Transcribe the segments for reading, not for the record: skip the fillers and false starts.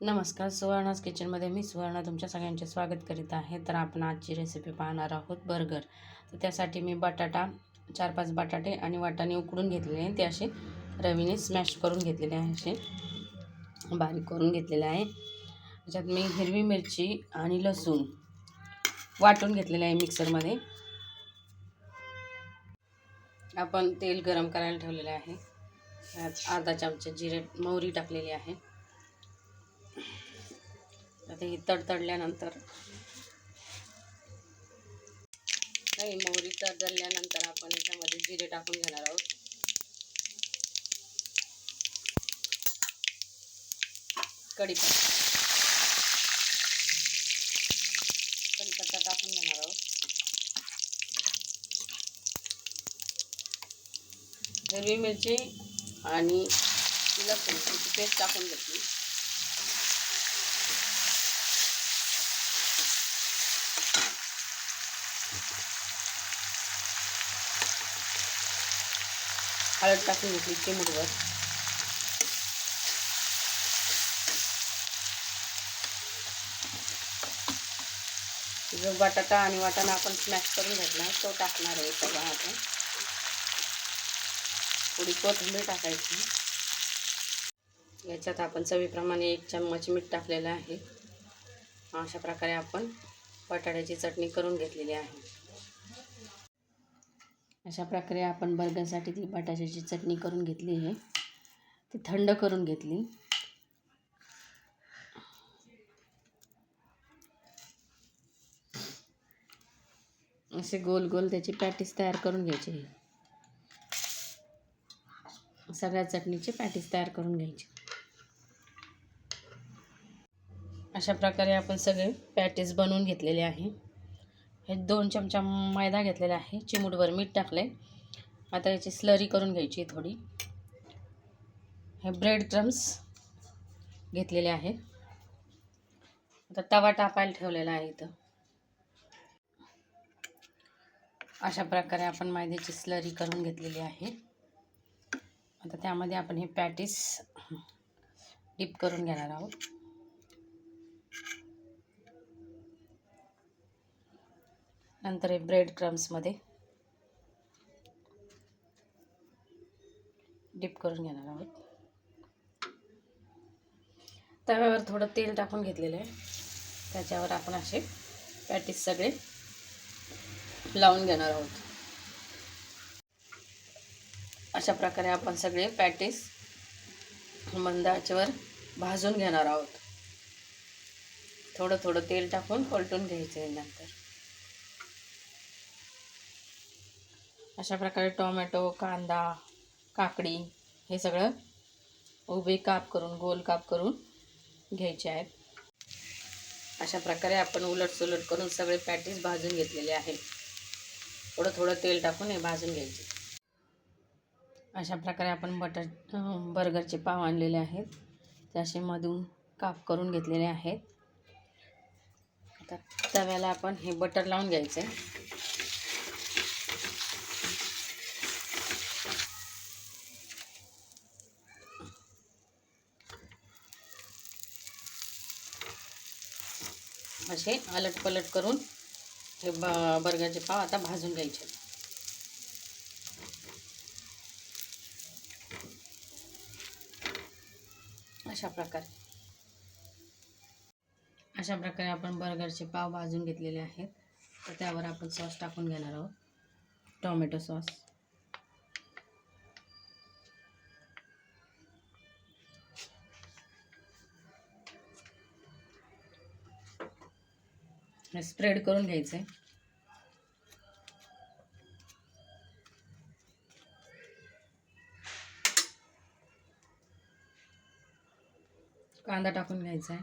नमस्कार, सुवर्णाज किचनमध्ये मी सुवर्णा तुमच्या सगळ्यांचे स्वागत करीत आहे. तर आपण आजची रेसिपी पाहणार आहोत बर्गर. तर त्यासाठी मी 4-5 बटाटे आणि वाटाणे उकडून घेतलेले आहे. ते असे रवीने स्मॅश करून घेतलेले आहे, असे बारीक करून घेतलेले आहे. त्याच्यात मी हिरवी मिरची आणि लसूण वाटून घेतलेले आहे मिक्सरमध्ये. आपण तेल गरम करायला ठेवलेले आहे. त्यात अर्धा चमचा मोहरी टाकलेली आहे. आता ही तडतडल्यानंतर मोहरी तडतडल्यानंतर आपण याच्यामध्ये जिरे टाकून घेणार आहोत. कढीपत्ता टाकून घेणार आहोत. हिरवी मिरची आणि लसूणची पेस्ट टाकून घेतली. हळद टाकून घेतली चिमूटभर. जो बटाटा आणि वाटाणा आपण स्मॅश करून घेतला आहे तो टाकणार आहे सगळं. आपण थोडी कोथिंबीर टाकायची. याच्यात आपण चवीप्रमाणे 1 चम्मच मीठ टाकलेलं आहे. अशा प्रकारे आपण बटाट्याची चटणी करून घेतलेली आहे. अशा प्रकारे आपण बर्गरसाठी ती बटाट्याची चटणी करून घेतली आहे. ती थंड करून घेतली. असे गोल गोल त्याची पॅटीस तयार करून घ्यायची. सगळ्या चटणीची पॅटीस तयार करून घ्यायची. अशा प्रकारे आपण सगळे पॅटीस बनवून घेतलेले आहे. हे 2 चमचा मैदा घेतलेला आहे, चिमूटभर मीठ टाकले. आता याची स्लरी करून घ्यायची थोडी. हे ब्रेड क्रम्स घेतलेले आहे. आता तवा टाकायला ठेवलेला आहे इथं. अशा प्रकारे आपण मैद्याची स्लरी करून घेतलेली आहे. आता त्यामध्ये आपण हे पॅटीस डिप करून घेणार आहोत. नंतर हे ब्रेड क्रम्समध्ये डिप करून घेणार आहोत. तव्यावर थोडं तेल टाकून घेतलेलं आहे. त्याच्यावर आपण असे पॅटीस सगळे लावून घेणार आहोत. अशा प्रकारे आपण सगळे पॅटीस मंद आचेवर भाजून घेणार आहोत. थोडं थोडं तेल टाकून पलटून घ्यायचं आहे. नंतर अशा प्रकारे टोमॅटो, कांदा, काकडी हे सगळं उभे काप करून गोल काप करून घ्यायचे आहेत. अशा प्रकारे आपण उलटसुलट करून सगळे पॅटीस भाजून घेतलेले आहे. थोडं थोडं तेल टाकून हे भाजून घ्यायचे. अशा प्रकारे आपण बर्गरचे पाव आणलेले आहेत. ते असे मधून काप करून घेतलेले आहेत. आता तव्याला आपण हे बटर लावून घ्यायचं आहे. असे अलट पलट करून हे बर्गरचे पाव आता भाजून घ्यायचे. अशा प्रकारे आपण बर्गरचे पाव भाजून घेतलेले आहेत. तर त्यावर आपण सॉस टाकून घेणार आहोत, टोमॅटो सॉस. स्प्रेड करून घ्यायचं आहे. कांदा टाकून घ्यायचा आहे.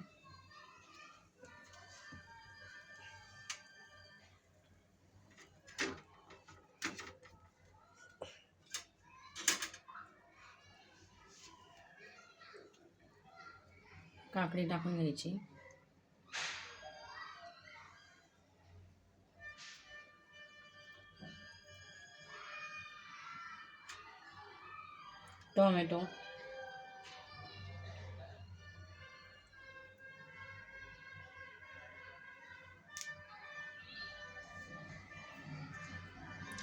काकडी टाकून घ्यायची. टोमॅटो,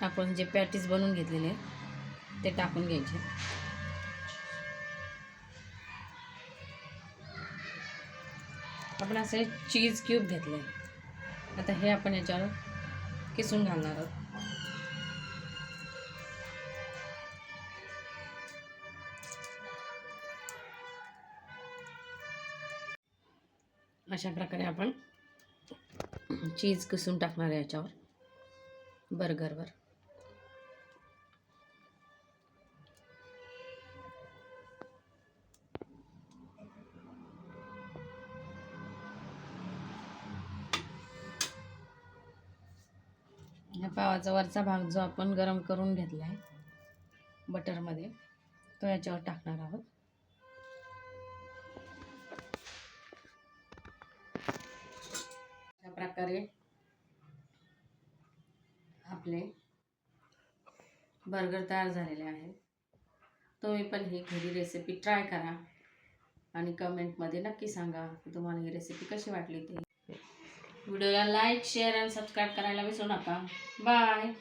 आपण जे पॅटीस बनवून घेतलेले ते टाकून घ्यायचे. आपण असे चीज क्यूब घेतले. आता हे आपण याच्यावर किसून घालणार आहोत. अशा प्रकारे आपण चीज किसून टाकणार आहे याच्यावर बर्गरवर. या पावाचा वरचा भाग जो आपण गरम करून घेतला आहे बटरमध्ये तो याच्यावर टाकणार आहोत. अशा प्रकारे आपले बर्गर तयार झालेले आहेत. तुम्ही पण ही घरी रेसिपी ट्राय करा आणि कमेंटमध्ये नक्की सांगा की तुम्हाला ही रेसिपी कशी वाटली ते. व्हिडिओला लाईक, शेअर आणि सबस्क्राईब करायला विसरू नका. बाय.